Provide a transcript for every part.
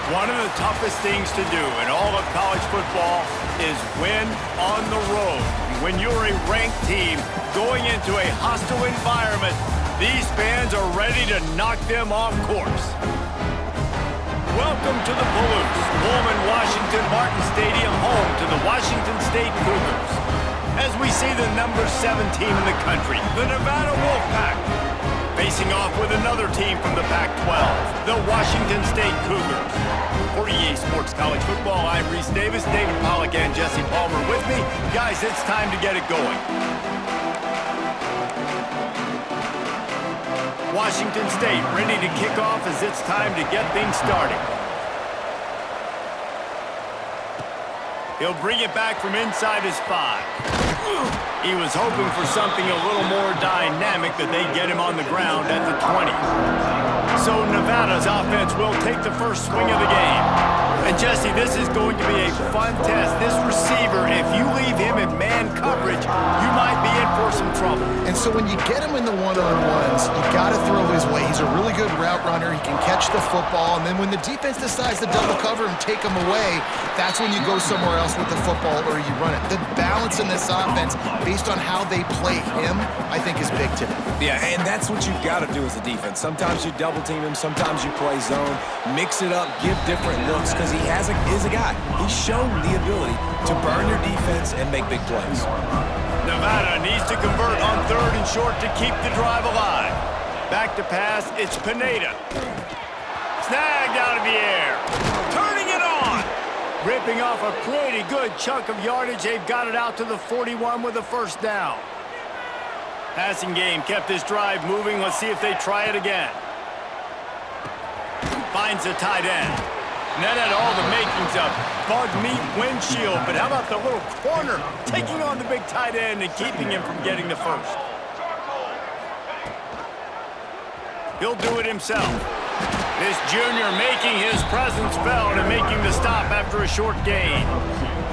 One of the toughest things to do in all of college football is win on the road. When you're a ranked team going into a hostile environment, these fans are ready to knock them off course. Welcome to the Palouse, Pullman Washington Martin Stadium, home to the Washington State Cougars. As we see the number 7 team in the country, the Nevada Wolfpack, facing off with another team from the Pac-12, the Washington State Cougars. For EA Sports College Football, I'm Reese Davis, David Pollack, and Jesse Palmer with me. Guys, it's time to get it going. Washington State ready to kick off as it's time to get things started. He'll bring it back from inside his 5. He was hoping for something a little more dynamic that they get him on the ground at the 20. So Nevada's offense will take the first swing of the game. And Jesse, this is going to be a fun test. This receiver, if you leave him in man coverage, you might be in for some trouble. And so when you get him in the one-on-ones, you got to throw his way. He's a really good route runner. He can catch the football. And then when the defense decides to double cover and take him away, that's when you go somewhere else with the football or you run it. The balance in this offense, based on how they play him, I think is big today. Yeah, and that's what you've got to do as a defense. Sometimes you double team him, sometimes you play zone, mix it up, give different looks, because he is a guy. He's shown the ability to burn your defense and make big plays. Nevada needs to convert on 3rd and short to keep the drive alive. Back to pass, it's Pineda. Snagged out of the air. Turning it on. Ripping off a pretty good chunk of yardage. They've got it out to the 41 with a first down. Passing game kept this drive moving. Let's see if they try it again. Finds the tight end. And that had all the makings of bug meat windshield. But how about the little corner taking on the big tight end and keeping him from getting the first? He'll do it himself. This junior making his presence felt and making the stop after a short gain.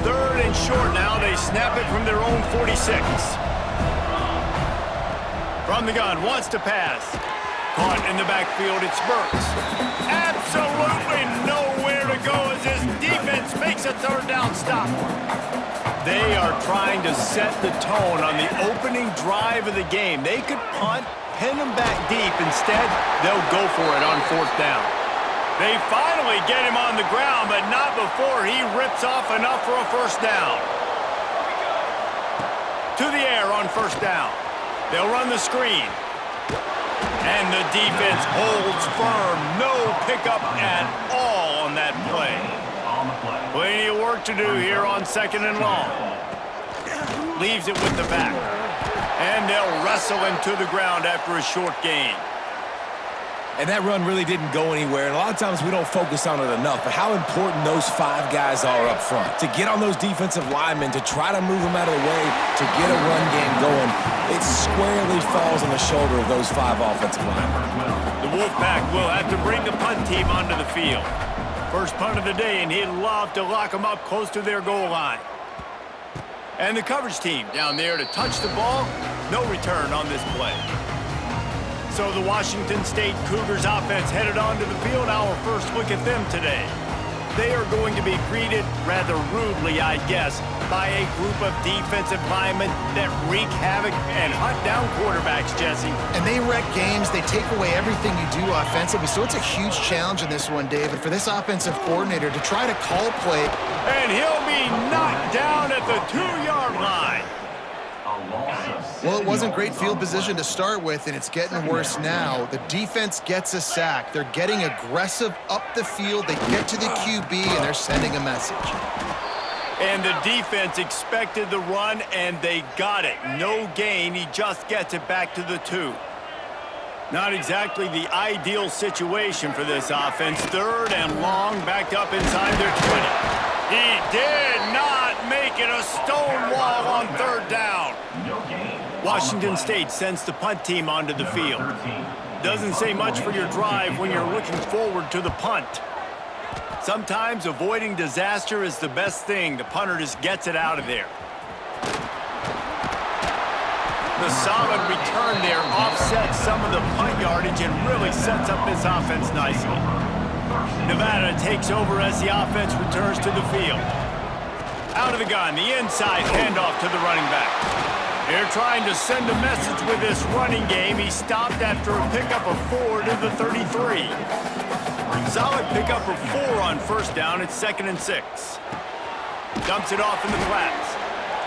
3rd and short now. They snap it from their own 46. From the gun, wants to pass. Caught in the backfield, it's Burks. Absolutely nowhere to go as this defense makes a 3rd down stop. They are trying to set the tone on the opening drive of the game. They could punt, pin them back deep. Instead, they'll go for it on 4th down. They finally get him on the ground, but not before he rips off enough for a first down. To the air on 1st down. They'll run the screen. And the defense holds firm. No pickup at all on that play. Plenty of work to do here on 2nd and long. Leaves it with the back. And they'll wrestle him to the ground after a short gain. And that run really didn't go anywhere. And a lot of times we don't focus on it enough, but how important those 5 guys are up front. To get on those defensive linemen, to try to move them out of the way, to get a run game going, it squarely falls on the shoulder of those 5 offensive linemen. The Wolfpack will have to bring the punt team onto the field. First punt of the day, and he'd love to lock them up close to their goal line. And the coverage team down there to touch the ball. No return on this play. So the Washington State Cougars offense headed onto the field. Our first look at them today. They are going to be greeted rather rudely, I guess, by a group of defensive linemen that wreak havoc and hunt down quarterbacks, Jesse. And they wreck games. They take away everything you do offensively. So it's a huge challenge in this one, David, for this offensive coordinator to try to call play. And he'll be knocked down at the 2-yard line. Well, it wasn't great field position to start with, and it's getting worse now. The defense gets a sack. They're getting aggressive up the field. They get to the QB, and they're sending a message. And the defense expected the run, and they got it. No gain. He just gets it back to the 2. Not exactly the ideal situation for this offense. 3rd and long, backed up inside their 20. He did not make it a stone wall on 3rd down. Washington State sends the punt team onto the field. Doesn't say much for your drive when you're looking forward to the punt. Sometimes avoiding disaster is the best thing. The punter just gets it out of there. The solid return there offsets some of the punt yardage and really sets up this offense nicely. Nevada takes over as the offense returns to the field. Out of the gun, the inside handoff to the running back. They're trying to send a message with this running game. He stopped after a pickup of 4 to the 33. Solid pickup of 4 on first down. It's 2nd and 6. Dumps it off in the flats.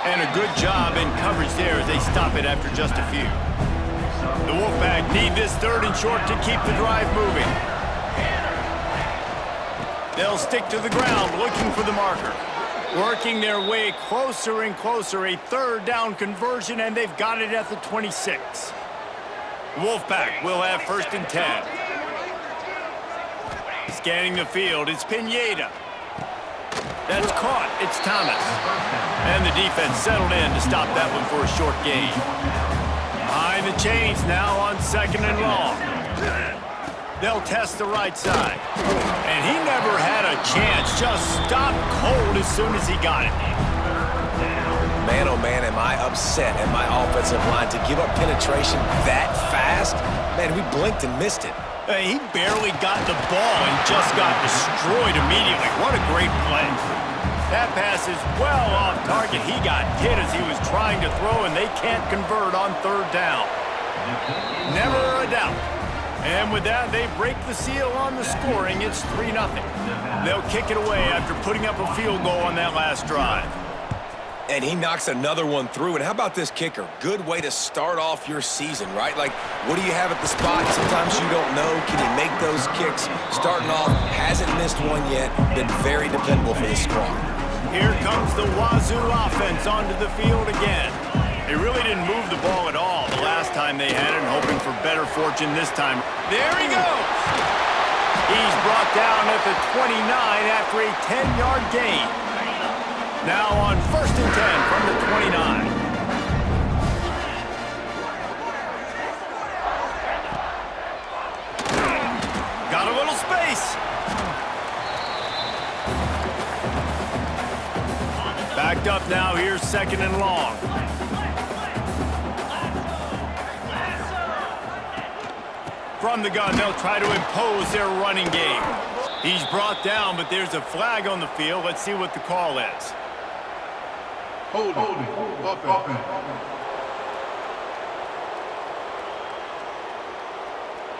And a good job in coverage there as they stop it after just a few. The Wolfpack need this 3rd and short to keep the drive moving. They'll stick to the ground looking for the marker. Working their way closer and closer. A 3rd down conversion, and they've got it at the 26. The Wolfpack will have 1st and 10. Scanning the field, it's Pineda. That's caught. It's Thomas. And the defense settled in to stop that one for a short gain. Behind the chains now on 2nd and long. They'll test the right side. And he never had a chance. Just stopped cold as soon as he got it. Man, oh man, am I upset at my offensive line to give up penetration that fast? Man, we blinked and missed it. He barely got the ball and just got destroyed immediately. What a great play. That pass is well off target. He got hit as he was trying to throw, and they can't convert on 3rd down. Never a doubt. And with that, they break the seal on the scoring. It's 3-0. They'll kick it away after putting up a field goal on that last drive. And he knocks another one through. And how about this kicker? Good way to start off your season, right? Like, what do you have at the spot? Sometimes you don't know. Can he make those kicks? Starting off, hasn't missed one yet. Been very dependable for the squad. Here comes the Wazoo offense onto the field again. They really didn't move the ball at all the last time they had it, and hoping for better fortune this time. There he goes! He's brought down at the 29 after a 10-yard gain. Now on 1st and 10 from the 29. Got a little space. Backed up now. Here's 2nd and long. From the gun, they'll try to impose their running game. He's brought down, but there's a flag on the field. Let's see what the call is. Holding. Offense.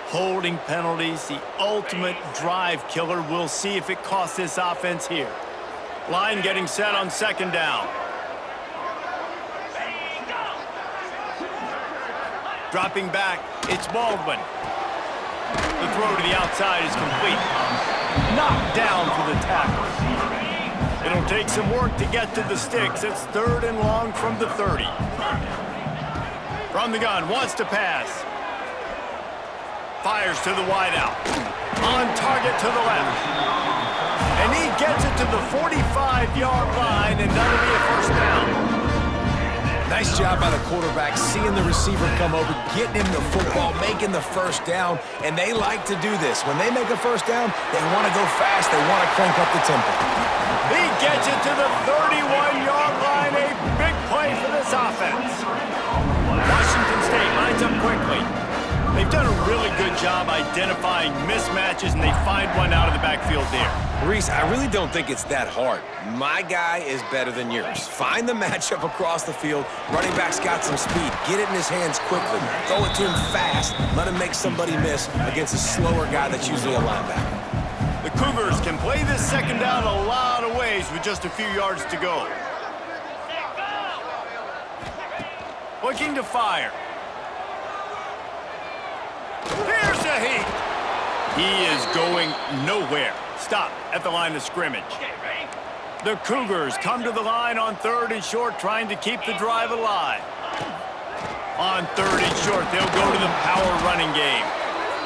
Holding penalties, the ultimate drive killer. We'll see if it costs this offense here. Line getting set on 2nd down. Dropping back, it's Baldwin. The throw to the outside is complete. Knocked down for the tackle. It'll take some work to get to the sticks. It's 3rd and long from the 30. From the gun, wants to pass. Fires to the wideout. On target to the left. And he gets it to the 45-yard line, and that'll be a 1st down. Nice job by the quarterback, seeing the receiver come over, getting him the football, making the 1st down, and they like to do this. When they make a 1st down, they want to go fast, they want to crank up the tempo. He gets it to the 31-yard line, a big play for this offense. Washington State lines up quickly. They've done a really good job identifying mismatches, and they find one out of the backfield there. Reese, I really don't think it's that hard. My guy is better than yours. Find the matchup across the field. Running back's got some speed. Get it in his hands quickly. Throw it to him fast. Let him make somebody miss against a slower guy that's usually a linebacker. The Cougars can play this 2nd down a lot of ways with just a few yards to go. Looking to fire. Here's a heat. He is going nowhere. Stop at the line of scrimmage. The Cougars come to the line on 3rd and short, trying to keep the drive alive. On 3rd and short, they'll go to the power running game.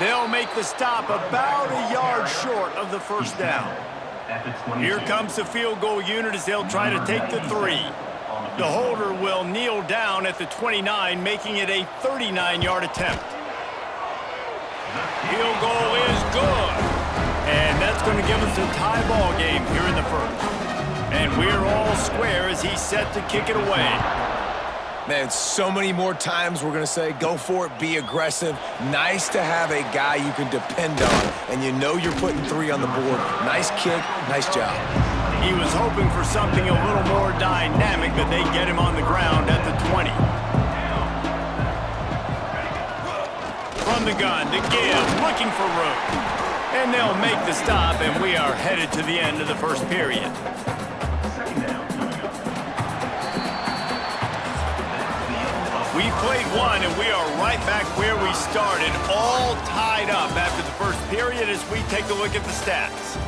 They'll make the stop about a yard short of the 1st down. Here comes the field goal unit as they'll try to take the 3. The holder will kneel down at the 29, making it a 39-yard attempt. Field goal is good. And that's going to give us a tie ball game here in the 1st. And we're all square as he's set to kick it away. Man, so many more times we're going to say, go for it, be aggressive. Nice to have a guy you can depend on, and you know you're putting 3 on the board. Nice kick, nice job. He was hoping for something a little more dynamic, but they get him on the ground at the 20. From the gun, the give, looking for room. And they'll make the stop, and we are headed to the end of the first period. We've played one, and we are right back where we started, all tied up after the first period as we take a look at the stats.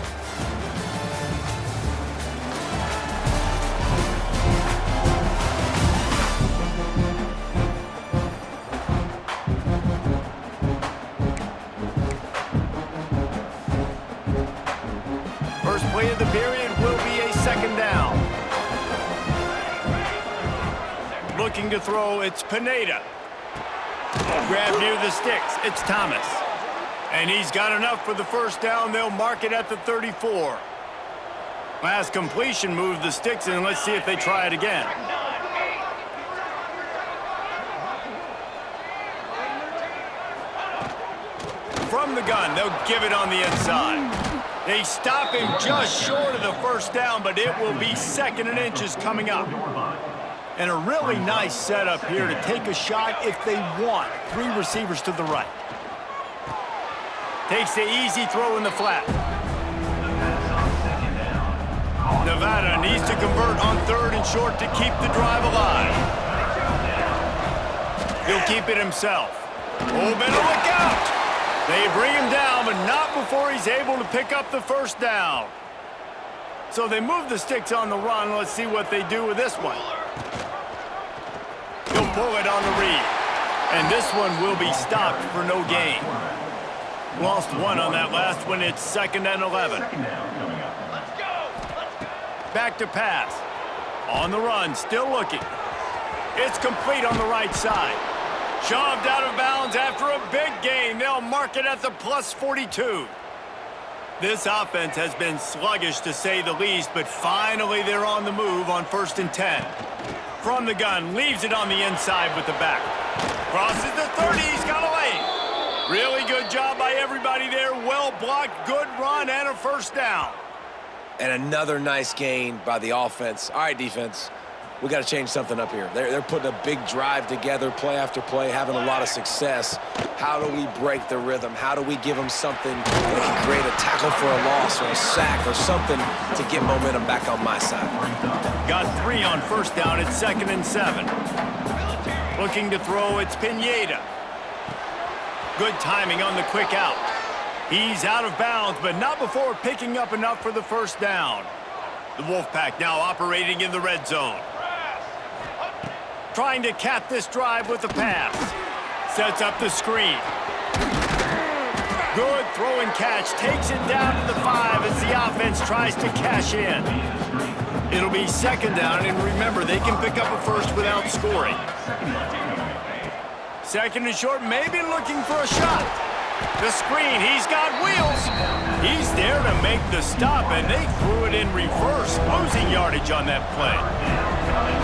First play of the period will be a second down. Looking to throw, it's Pineda. Grab near the sticks, it's Thomas. And he's got enough for the first down. They'll mark it at the 34. Last completion moved the sticks, and let's see if they try it again. From the gun, they'll give it on the inside. They stop him just short of the first down, but it will be 2nd and inches coming up. And a really nice setup here to take a shot if they want. 3 receivers to the right. Takes the easy throw in the flat. Nevada needs to convert on 3rd and short to keep the drive alive. He'll keep it himself. Oh, better look out! They bring him down, but not before he's able to pick up the first down. So they move the sticks on the run. Let's see what they do with this one. He'll pull it on the read. And this one will be stopped for no gain. Lost 1 on that last one. It's 2nd and 11. Back to pass. On the run, still looking. It's complete on the right side. Shoved out of bounds after a big gain. They'll mark it at the plus 42. This offense has been sluggish to say the least, but finally they're on the move on 1st and 10. From the gun, leaves it on the inside with the back. Crosses the 30, he's got a lane. Really good job by everybody there. Well blocked, good run, and a first down. And another nice gain by the offense. All right, defense, we got to change something up here. They're putting a big drive together, play after play, having a lot of success. How do we break the rhythm? How do we give them something that can create a tackle for a loss or a sack or something to get momentum back on my side? Got 3 on first down. It's 2nd and 7. Looking to throw, it's Pineda. Good timing on the quick out. He's out of bounds, but not before picking up enough for the first down. The Wolfpack now operating in the red zone. Trying to cap this drive with a pass. Sets up the screen. Good throw and catch. Takes it down to the 5 as the offense tries to cash in. It'll be 2nd down, and remember, they can pick up a first without scoring. 2nd and short, maybe looking for a shot. The screen, he's got wheels. He's there to make the stop, and they threw it in reverse, losing yardage on that play.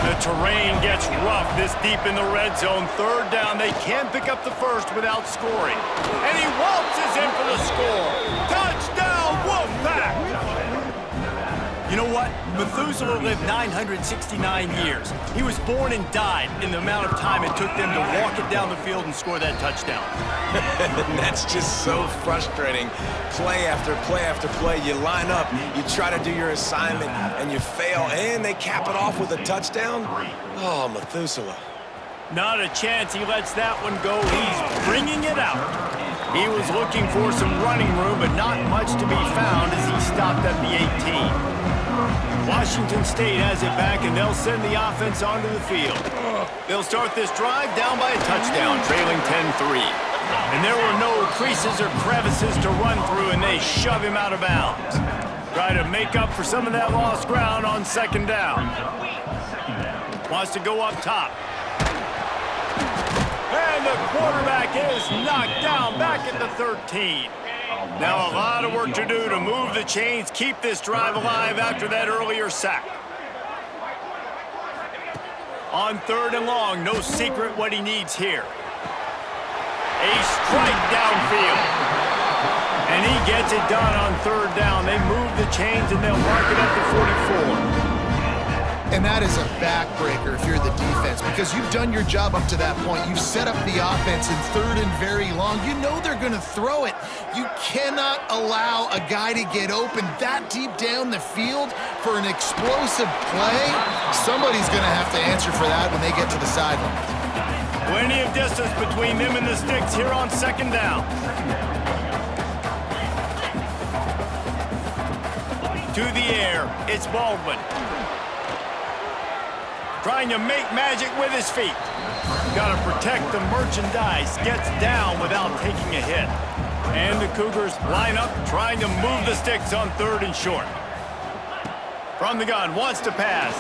The terrain gets rough this deep in the red zone. 3rd down, they can't pick up the first without scoring. And he waltzes in for the score. Touchdown, Wolfpack! You know what? Methuselah lived 969 years. He was born and died in the amount of time it took them to walk it down the field and score that touchdown. That's just so frustrating. Play after play after play. You line up, you try to do your assignment, and you fail, and they cap it off with a touchdown? Oh, Methuselah. Not a chance he lets that one go. He's bringing it out. He was looking for some running room, but not much to be found as he stopped at the 18. Washington State has it back, and they'll send the offense onto the field. They'll start this drive down by a touchdown, trailing 10-3. And there were no creases or crevices to run through, and they shove him out of bounds. Try to make up for some of that lost ground on 2nd down. Wants to go up top. And the quarterback is knocked down back at the 13. Now a lot of work to do to move the chains, keep this drive alive after that earlier sack. On 3rd and long, no secret what he needs here. A strike downfield. And he gets it done on 3rd down. They move the chains, and they'll mark it at the 44. And that is a backbreaker if you're the defense, because you've done your job up to that point. You've set up the offense in 3rd and very long. You know they're going to throw it. You cannot allow a guy to get open that deep down the field for an explosive play. Somebody's going to have to answer for that when they get to the sideline. Plenty of distance between them and the sticks here on 2nd down. To the air, it's Baldwin. Trying to make magic with his feet. Got to protect the merchandise. Gets down without taking a hit. And the Cougars line up, trying to move the sticks on 3rd and short. From the gun, wants to pass.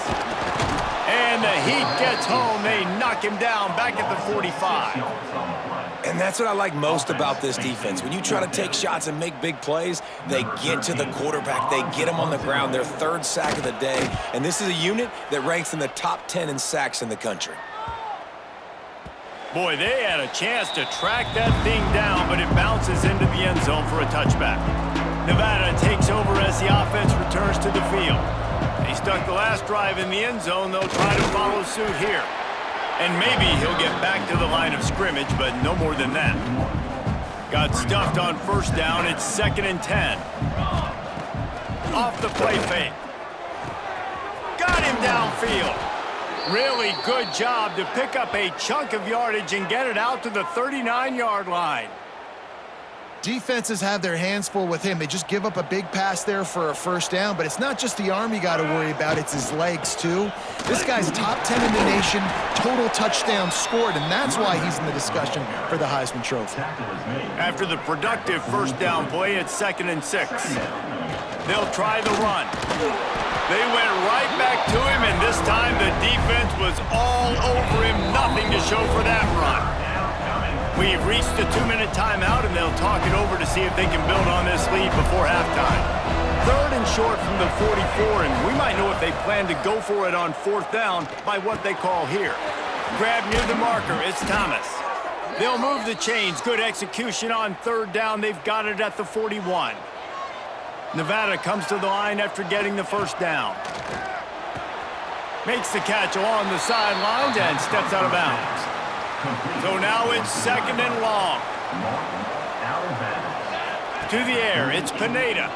And the Heat gets home. They knock him down back at the 45. And that's what I like most about this defense. When you try to take shots and make big plays, they get to the quarterback. They get him on the ground, their 3rd sack of the day. And this is a unit that ranks in the top 10 in sacks in the country. Boy, they had a chance to track that thing down, but it bounces into the end zone for a touchback. Nevada takes over as the offense returns to the field. They stuck the last drive in the end zone. They'll try to follow suit here. And maybe he'll get back to the line of scrimmage, but no more than that. Got stuffed on 1st down. It's 2nd and 10. Off the play fake. Got him downfield. Really good job to pick up a chunk of yardage and get it out to the 39-yard line. Defenses have their hands full with him. They just give up a big pass there for a 1st down, but it's not just the arm you got to worry about, it's his legs too. This guy's top 10 in the nation, total touchdowns scored, and that's why he's in the discussion for the Heisman Trophy. After the productive 1st down play, it's 2nd and 6. They'll try the run. They went right back to him, and this time the defense was all over him. Nothing to show for that run. We've reached the 2-minute timeout, and they'll talk it over to see if they can build on this lead before halftime. 3rd and short from the 44, and we might know if they plan to go for it on 4th down by what they call here. Grab near the marker, it's Thomas. They'll move the chains. Good execution on 3rd down. They've got it at the 41. Nevada comes to the line after getting the 1st down. Makes the catch along the sidelines and steps out of bounds. So now it's 2nd and long. To the air, it's Pineda.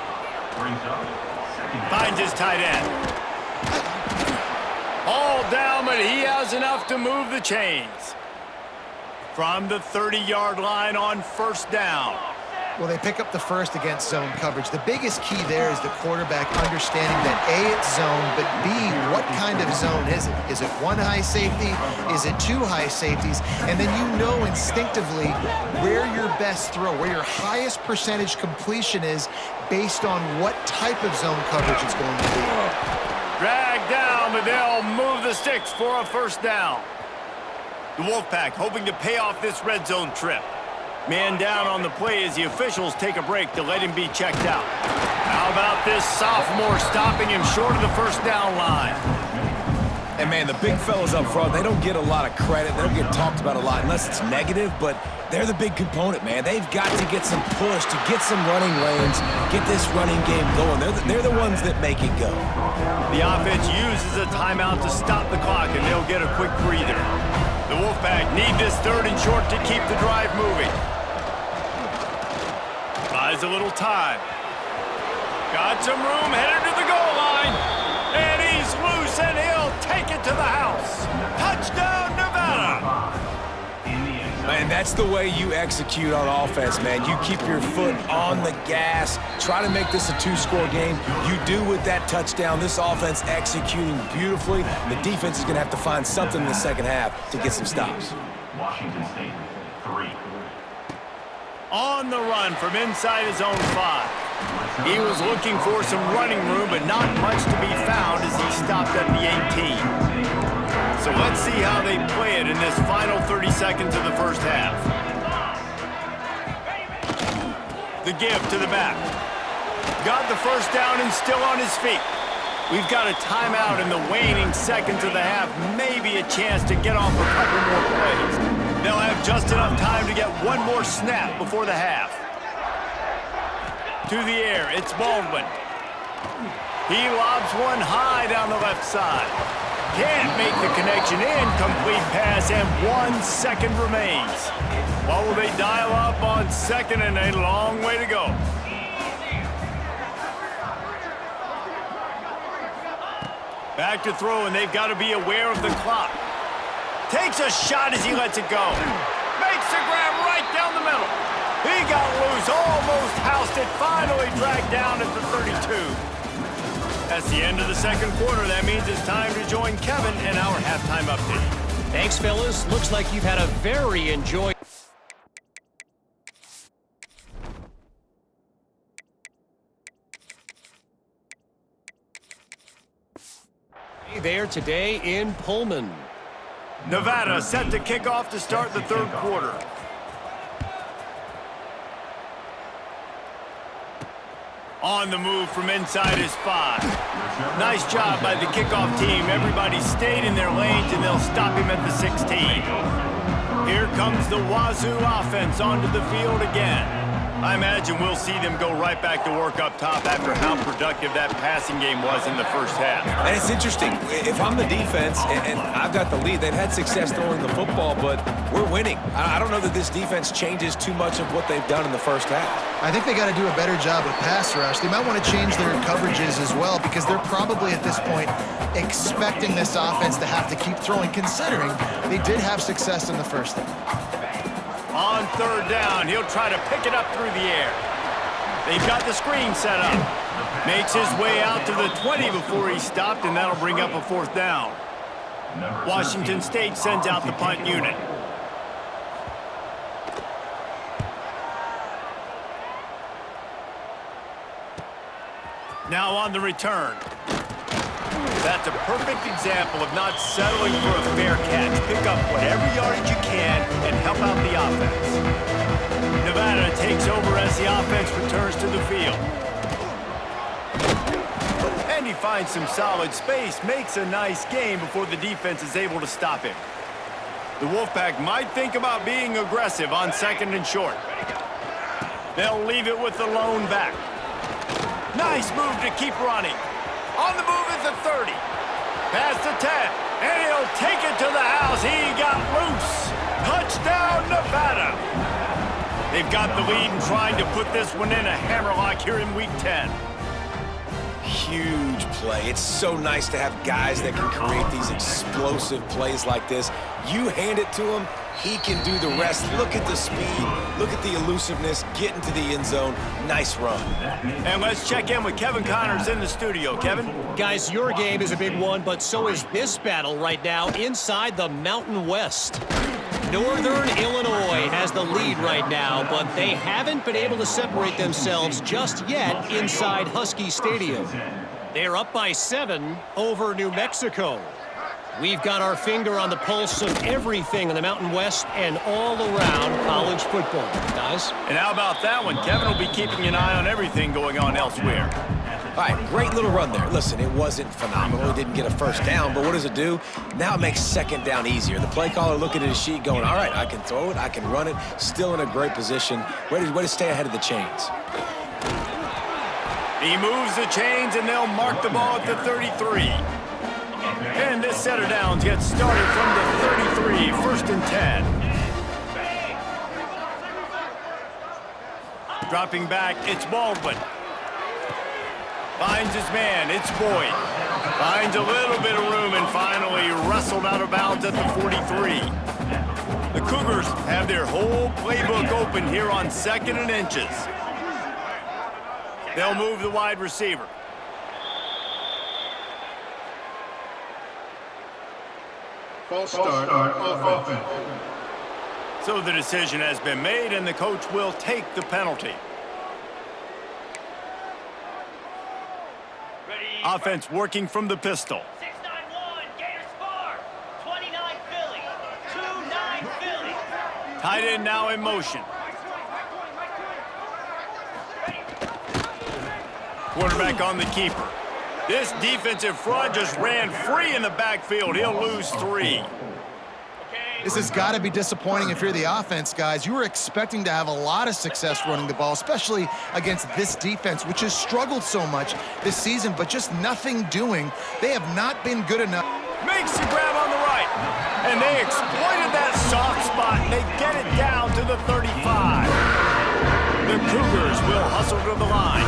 Finds his tight end. All down, but he has enough to move the chains. From the 30-yard line on 1st down. Well, they pick up the 1st against zone coverage. The biggest key there is the quarterback understanding that A, it's zone, but B, what kind of zone is it? Is it 1 high safety? Is it 2 high safeties? And then you know instinctively where your best throw, where your highest percentage completion is based on what type of zone coverage it's going to be. Dragged down, but they'll move the sticks for a 1st down. The Wolfpack hoping to pay off this red zone trip. Man down on the play as the officials take a break to let him be checked out. How about this sophomore stopping him short of the 1st down line? And, man, the big fellas up front, they don't get a lot of credit. They don't get talked about a lot unless it's negative, but they're the big component, man. They've got to get some push, to get some running lanes, get this running game going. They're the ones that make it go. The offense uses a timeout to stop the clock, and they'll get a quick breather. The Wolfpack need this 3rd and short to keep the drive moving. Buys a little time. Got some room, headed to the goal line. And he's loose, and he'll take it to the house. Touchdown, Nevada. Man, that's the way you execute on offense, man. You keep your foot on the gas. Try to make this a 2-score game. You do with that touchdown. This offense executing beautifully. The defense is going to have to find something in the 2nd half to get some stops. Washington State, 3. On the run from inside his own 5. He was looking for some running room, but not much to be found as he stopped at the 18. So let's see how they play it in this final 30 seconds of the 1st half. The give to the back. Got the 1st down and still on his feet. We've got a timeout in the waning seconds of the half. Maybe a chance to get off a couple more plays. They'll have just enough time to get one more snap before the half. To the air, it's Baldwin. He lobs one high down the left side. Can't make the connection. Incomplete pass, and 1 second remains. What will they dial up on second and a long way to go? Back to throw, and they've got to be aware of the clock. Takes a shot as he lets it go. Makes the grab right down the middle. He got loose, almost housed it, finally dragged down at the 32. That's the end of the second quarter. That means it's time to join Kevin in our halftime update. Thanks, fellas. Looks like you've had a very enjoyable there today in Pullman. Nevada set to kick off to start the third quarter. On the move from inside his 5. Nice job by the kickoff team. Everybody stayed in their lanes, and they'll stop him at the 16. Here comes the Wazoo offense onto the field again. I imagine we'll see them go right back to work up top after how productive that passing game was in the first half. And it's interesting. If I'm the defense and I've got the lead, they've had success throwing the football, but we're winning. I don't know that this defense changes too much of what they've done in the first half. I think they got to do a better job with pass rush. They might want to change their coverages as well, because they're probably at this point expecting this offense to have to keep throwing, considering they did have success in the first half. On third down, he'll try to pick it up through the air. They've got the screen set up. Makes his way out to the 20 before he stopped, and that'll bring up a fourth down. Washington State sends out the punt unit. Now on the return. That's a perfect example of not settling for a fair catch. Pick up whatever yardage you can and help out the offense. Nevada takes over as the offense returns to the field. And he finds some solid space, makes a nice gain before the defense is able to stop him. The Wolfpack might think about being aggressive on second and short. They'll leave it with the lone back. Nice move to keep running. On the move at the 30. Past the 10. And he'll take it to the house. He got loose. Touchdown, Nevada. They've got the lead and trying to put this one in a hammerlock here in Week 10. Huge play. It's so nice to have guys that can create these explosive plays like this. You hand it to him, he can do the rest. Look at the speed. Look at the elusiveness. Get into the end zone. Nice run. And let's check in with Kevin Connors in the studio. Kevin? Guys, your game is a big one, but so is this battle right now inside the Mountain West. Northern Illinois has the lead right now, but they haven't been able to separate themselves just yet inside Husky Stadium. They're up by 7 over New Mexico. We've got our finger on the pulse of everything in the Mountain West and all around college football, guys. And how about that one? Kevin will be keeping an eye on everything going on elsewhere. All right, great little run there. Listen, it wasn't phenomenal. He didn't get a first down, but what does it do? Now it makes second down easier. The play caller looking at his sheet going, all right, I can throw it, I can run it, still in a great position. Way to stay ahead of the chains. He moves the chains, and they'll mark the ball at the 33. And this set of downs gets started from the 33, first and 10. Dropping back, it's Baldwin. Finds his man, it's Boyd. Finds a little bit of room and finally wrestled out of bounds at the 43. The Cougars have their whole playbook open here on second and inches. They'll move the wide receiver. False start on offense. So the decision has been made, and the coach will take the penalty. Offense working from the pistol. 6-9-1, Gators far. 29 Philly. 2-9 Philly. Tight end now in motion. Quarterback on the keeper. This defensive front just ran free in the backfield. He'll lose 3. This has got to be disappointing if you're the offense, guys. You were expecting to have a lot of success running the ball, especially against this defense, which has struggled so much this season, but just nothing doing. They have not been good enough. Makes the grab on the right. And they exploited that soft spot, and they get it down to the 35. The Cougars will hustle to the line.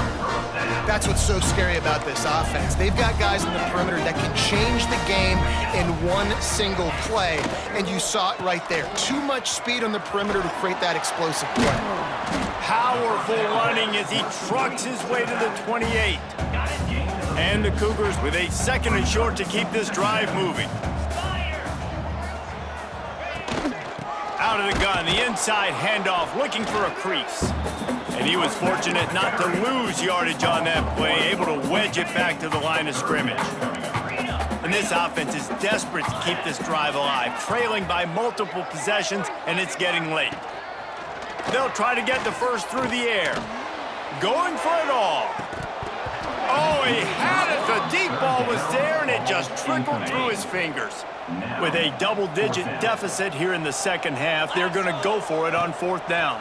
That's what's so scary about this offense. They've got guys in the perimeter that can change the game in one single play, and you saw it right there. Too much speed on the perimeter to create that explosive play. Powerful running as he trucks his way to the 28. And the Cougars with a 2nd and short to keep this drive moving. Out of the gun, the inside handoff, looking for a crease. And he was fortunate not to lose yardage on that play, able to wedge it back to the line of scrimmage. And this offense is desperate to keep this drive alive, trailing by multiple possessions, and it's getting late. They'll try to get the first through the air. Going for it all. Oh, he had it. The deep ball was there, and it just trickled through his fingers. With a double-digit deficit here in the second half, they're going to go for it on 4th down.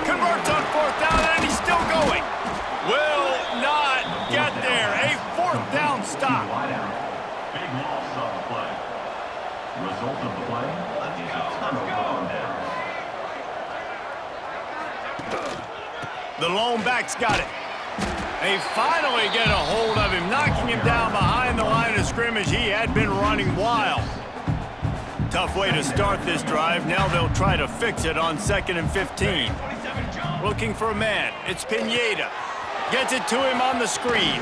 Converts on 4th down, and he's still going. Will not get there. A 4th down stop. Big loss on the play. Result of the play is a turnover on down. The lone back's got it. They finally get a hold of him, knocking him down behind the line of scrimmage. He had been running wild. Tough way to start this drive. Now they'll try to fix it on 2nd and 15. Looking for a man. It's Pineda. Gets it to him on the screen.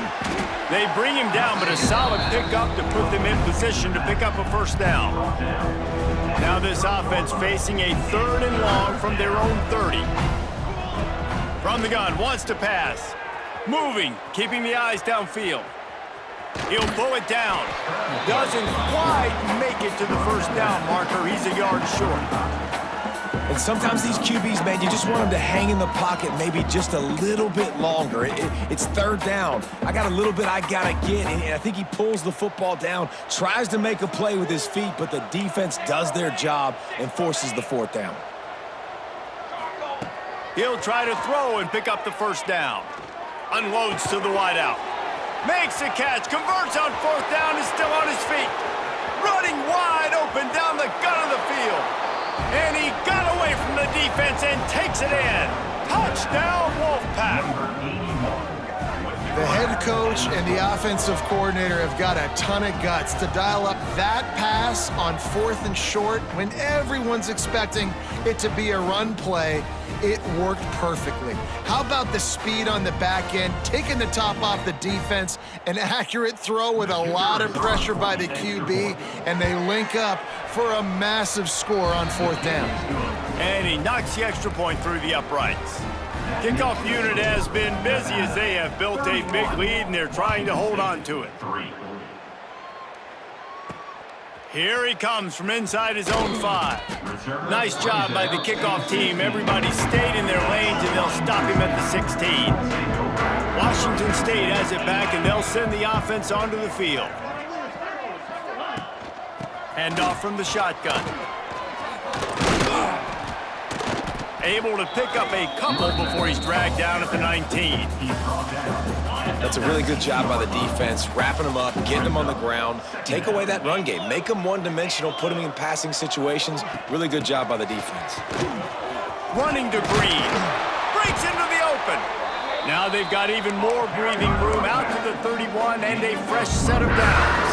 They bring him down, but a solid pickup to put them in position to pick up a 1st down. Now this offense facing a 3rd and long from their own 30. From the gun, wants to pass. Moving, keeping the eyes downfield. He'll pull it down. Doesn't quite make it to the 1st down marker. He's a yard short. And sometimes these QBs, man, you just want them to hang in the pocket maybe just a little bit longer. It's 3rd down. I got a little bit I got to get, and I think he pulls the football down, tries to make a play with his feet, but the defense does their job and forces the 4th down. He'll try to throw and pick up the 1st down. Unloads to the wideout. Makes the catch, converts on 4th down, is still on his feet. Running wide open down the gut of the field. And he got away from the defense and takes it in. Touchdown, Wolfpack. The head coach and the offensive coordinator have got a ton of guts to dial up that pass on 4th and short when everyone's expecting it to be a run play. It worked perfectly. How about the speed on the back end, taking the top off the defense, an accurate throw with a lot of pressure by the QB, and they link up for a massive score on 4th down. And he knocks the extra point through the uprights. Kickoff unit has been busy as they have built a big lead, and they're trying to hold on to it. Here he comes from inside his own 5. Nice job by the kickoff team. Everybody stayed in their lanes, and they'll stop him at the 16. Washington State has it back, and they'll send the offense onto the field. Handoff from the shotgun. Able to pick up a couple before he's dragged down at the 19. That's a really good job by the defense, wrapping them up, getting them on the ground, take away that run game, make them one-dimensional, put them in passing situations. Really good job by the defense. Running to Green. Breaks into the open. Now they've got even more breathing room out to the 31 and a fresh set of downs.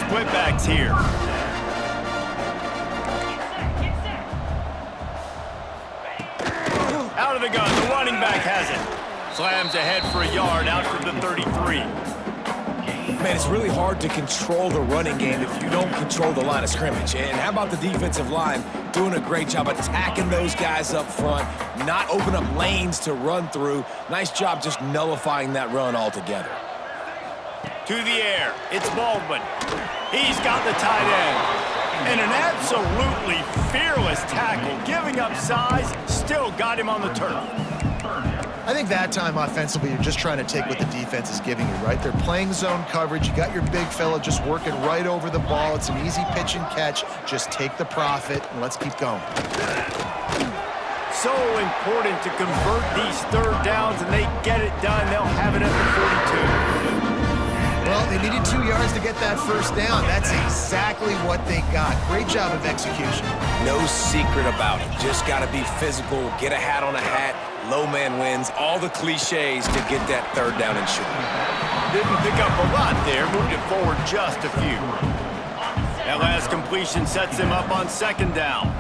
Split backs here. Out of the gun, the running back has it. Slams ahead for a yard out to the 33. Man, it's really hard to control the running game if you don't control the line of scrimmage. And how about the defensive line doing a great job attacking those guys up front, not open up lanes to run through. Nice job just nullifying that run altogether. To the air, it's Baldwin. He's got the tight end. And an absolutely fearless tackle, giving up size, still got him on the turf. I think that time offensively, you're just trying to take what the defense is giving you, right? They're playing zone coverage. You got your big fella just working right over the ball. It's an easy pitch and catch. Just take the profit, and let's keep going. So important to convert these third downs, and they get it done. They'll have it at the 42. Well, they needed 2 yards to get that first down. That's exactly what they got. Great job of execution. No secret about it. Just got to be physical, get a hat on a hat, low man wins, all the cliches to get that third down and short. Didn't pick up a lot there, moved it forward just a few. That last completion sets him up on second down.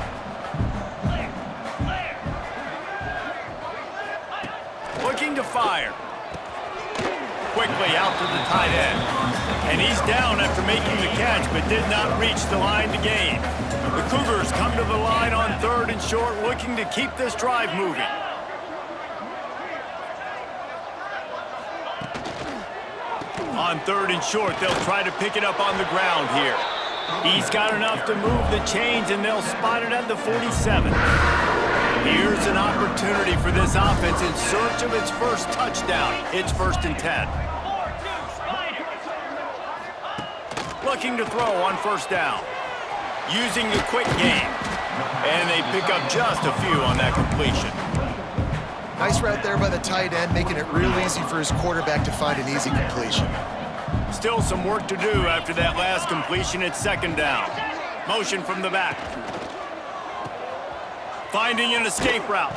Looking to fire. Quickly out to the tight end. And he's down after making the catch, but did not reach the line to gain. The Cougars come to the line on third and short, looking to keep this drive moving. On third and short, they'll try to pick it up on the ground here. He's got enough to move the chains, and they'll spot it at the 47. Here's an opportunity for this offense in search of its first touchdown. It's 1st and 10. Looking to throw on first down. Using the quick game. And they pick up just a few on that completion. Nice route there by the tight end, making it real easy for his quarterback to find an easy completion. Still some work to do after that last completion. It's 2nd down. Motion from the back. Finding an escape route.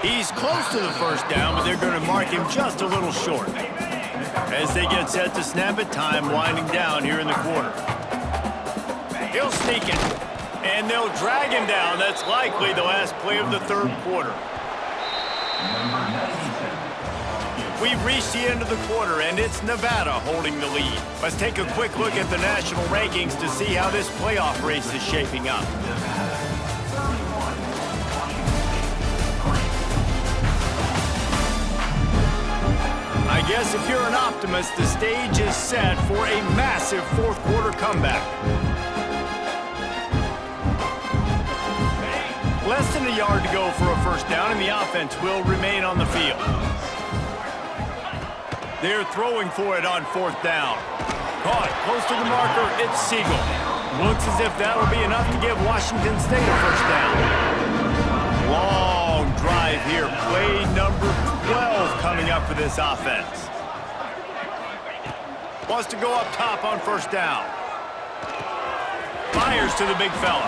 He's close to the first down, but they're going to mark him just a little short. As they get set to snap it, time winding down here in the quarter. He'll sneak it, and they'll drag him down. That's likely the last play of the third quarter. We've reached the end of the quarter, and it's Nevada holding the lead. Let's take a quick look at the national rankings to see how this playoff race is shaping up. I guess if you're an optimist, the stage is set for a massive fourth quarter comeback. Less than a yard to go for a first down, and the offense will remain on the field. They're throwing for it on 4th down. Caught close to the marker, it's Siegel. Looks as if that'll be enough to give Washington State a first down. Long drive here, play number 12 coming up for this offense. Wants to go up top on first down. Fires to the big fella.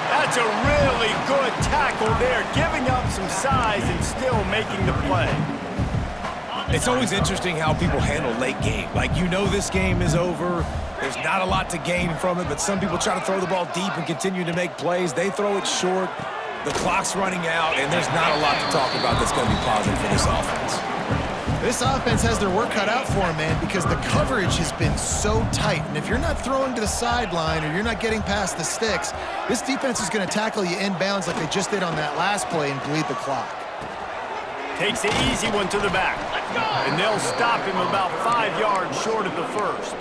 That's a really good tackle there, giving up some size and still making the play. It's always interesting how people handle late game. Like, you know this game is over. There's not a lot to gain from it, but some people try to throw the ball deep and continue to make plays. They throw it short. The clock's running out, and there's not a lot to talk about that's going to be positive for this offense. This offense has their work cut out for them, man, because the coverage has been so tight. And if you're not throwing to the sideline or you're not getting past the sticks, this defense is going to tackle you inbounds like they just did on that last play and bleed the clock. Takes the easy one to the back. And they'll stop him about 5 yards short of the first.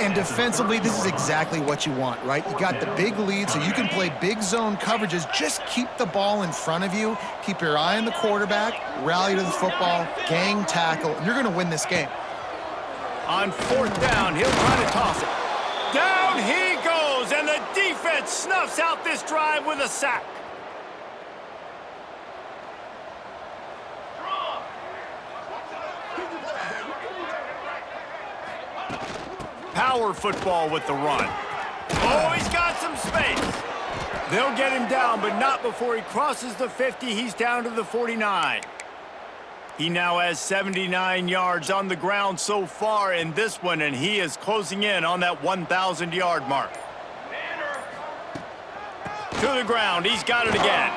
And defensively, this is exactly what you want, right? You got the big lead, so you can play big zone coverages. Just keep the ball in front of you. Keep your eye on the quarterback. Rally to the football. Gang tackle. And you're going to win this game. On 4th down, he'll try to toss it. Down he goes, and the defense snuffs out this drive with a sack. Power football with the run. Oh, he's got some space. They'll get him down, but not before he crosses the 50. He's down to the 49. He now has 79 yards on the ground so far in this one, and he is closing in on that 1,000-yard mark. To the ground. He's got it again.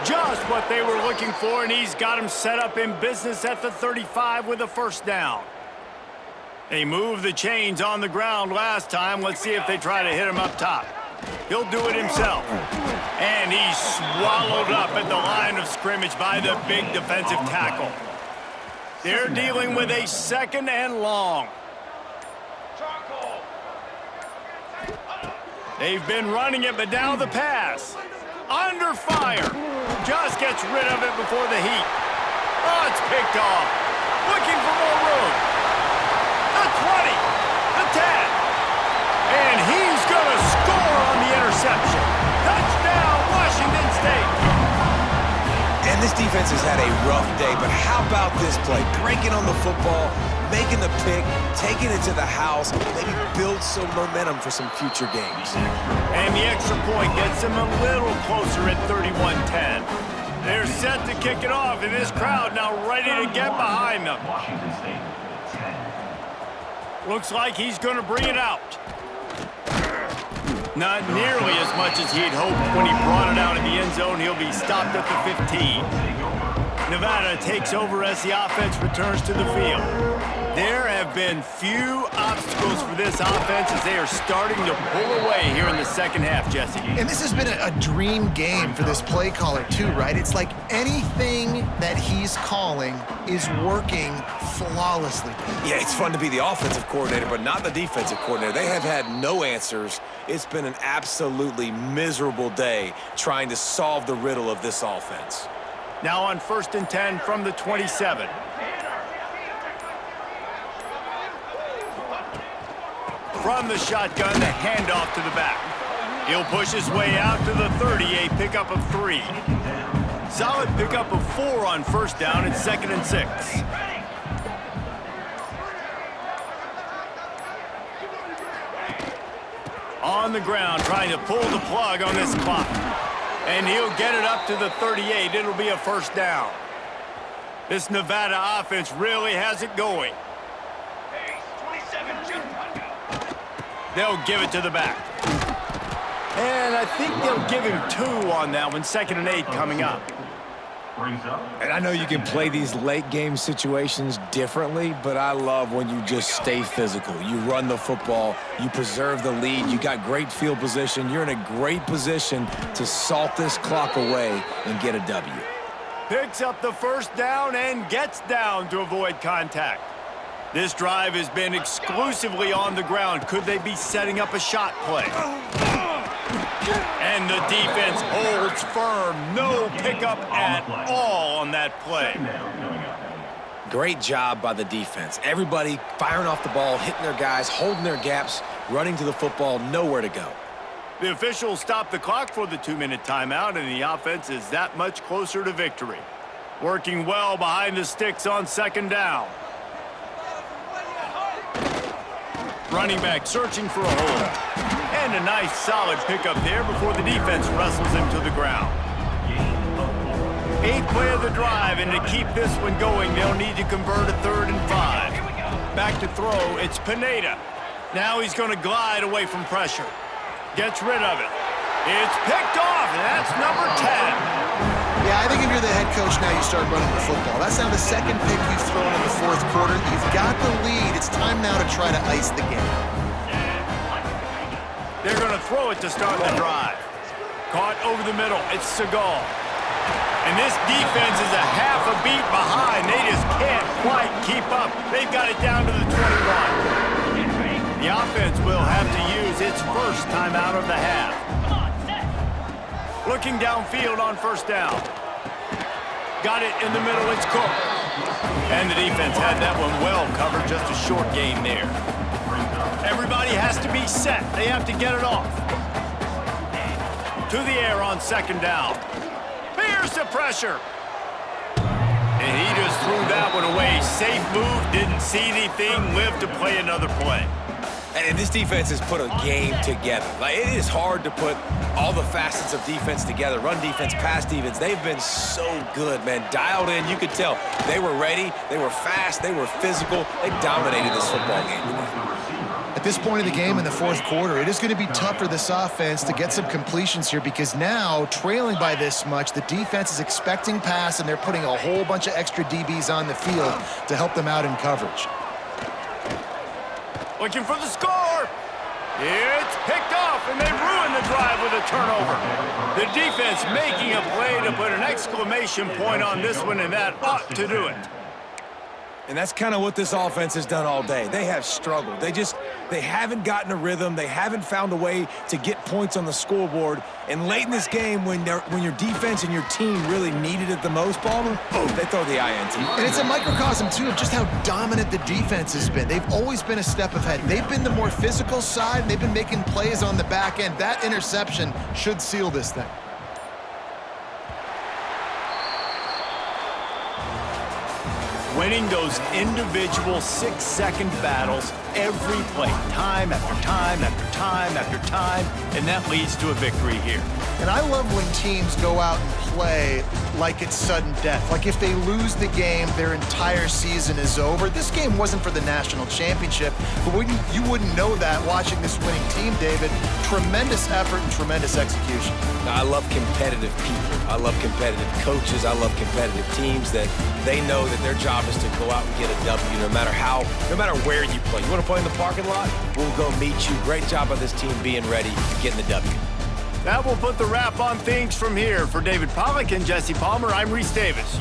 Just what they were looking for, and he's got him set up in business at the 35 with a first down. They moved the chains on the ground last time. Let's see if they try to hit him up top. He'll do it himself. And he's swallowed up at the line of scrimmage by the big defensive tackle. They're dealing with a 2nd and long. They've been running it, but now the pass. Under fire. just gets rid of it before the heat. Oh, it's picked off. Looking for more room. The 20, the 10. And he's going to score on the interception. Touchdown, Washington State. And this defense has had a rough day, but how about this play? Breaking on the football, making the pick, taking it to the house, maybe build some momentum for some future games. And the extra point gets him a little closer at 31-10. They're set to kick it off, and this crowd now ready to get behind them. Washington State, 10. Looks like he's going to bring it out. Not nearly as much as he'd hoped when he brought it out in the end zone. He'll be stopped at the 15. Nevada takes over as the offense returns to the field. There have been few obstacles for this offense as they are starting to pull away here in the second half, Jesse. And this has been a dream game for this play caller too, right? It's like anything that he's calling is working flawlessly. Yeah, it's fun to be the offensive coordinator, but not the defensive coordinator. They have had no answers. It's been an absolutely miserable day trying to solve the riddle of this offense. Now on 1st and 10 from the 27. From the shotgun, the handoff to the back. He'll push his way out to the 30, a pickup of 3. Solid pickup of 4 on 1st down and 2nd and 6. On the ground, trying to pull the plug on this clock. And he'll get it up to the 38. It'll be a 1st down. This Nevada offense really has it going. They'll give it to the back. And I think they'll give him 2 on that one. 2nd and 8 coming up. And I know you can play these late game situations differently, but I love when you just stay physical. You run the football, you preserve the lead, you got great field position, you're in a great position to salt this clock away and get a W. Picks up the 1st down and gets down to avoid contact. This drive has been exclusively on the ground. Could they be setting up a shot play? And the defense holds firm. No pickup at all on that play. Great job by the defense. Everybody firing off the ball, hitting their guys, holding their gaps, running to the football, nowhere to go. The officials stop the clock for the 2-minute timeout, and the offense is that much closer to victory. Working well behind the sticks on 2nd down. Running back searching for a hole. And a nice solid pickup there before the defense wrestles him to the ground. 8th play of the drive, and to keep this one going, they'll need to convert a 3rd and 5. Back to throw, it's Pineda. Now he's going to glide away from pressure. Gets rid of it. It's picked off, and that's number 10. Yeah, I think if you're the head coach now, you start running the football. That's now the 2nd pick you've thrown in the 4th quarter. You've got the lead. It's time now to try to ice the game. They're going to throw it to start the drive. Caught over the middle. It's Segal. And this defense is a half a beat behind. They just can't quite keep up. They've got it down to the 21. The offense will have to use its 1st timeout of the half. Looking downfield on 1st down. Got it in the middle. It's Cook. And the defense had that one well covered. Just a short gain there. Everybody has to be set. They have to get it off. To the air on 2nd down. Here's the pressure. And he just threw that one away. Safe move, didn't see anything, lived to play another play. And this defense has put a game together. Like, it is hard to put all the facets of defense together. Run defense, pass defense. They've been so good, man. Dialed in. You could tell they were ready. They were fast. They were physical. They dominated this football game today. At this point of the game in the 4th quarter, it is going to be tough for this offense to get some completions here because now, trailing by this much, the defense is expecting pass, and they're putting a whole bunch of extra DBs on the field to help them out in coverage. Looking for the score. It's picked off, and they ruin the drive with a turnover. The defense making a play to put an exclamation point on this one, and that ought to do it. And that's kind of what this offense has done all day. They have struggled. They haven't gotten a rhythm. They haven't found a way to get points on the scoreboard. And late in this game, when your defense and your team really needed it the most, Palmer, they throw the INT. And it's a microcosm, too, of just how dominant the defense has been. They've always been a step ahead. They've been the more physical side, and they've been making plays on the back end. That interception should seal this thing. Winning those individual 6-second battles every play, time after time after time after time, and that leads to a victory here. And I love when teams go out and play like it's sudden death. Like if they lose the game, their entire season is over. This game wasn't for the national championship, but you wouldn't know that watching this winning team, David. Tremendous effort and tremendous execution. I love competitive people. I love competitive coaches. I love competitive teams that they know that their job is to go out and get a W no matter where you play. You want to play in the parking lot? We'll go meet you. Great job by this team being ready, getting the W. That will put the wrap on things from here. For David Pollack and Jesse Palmer, I'm Reese Davis.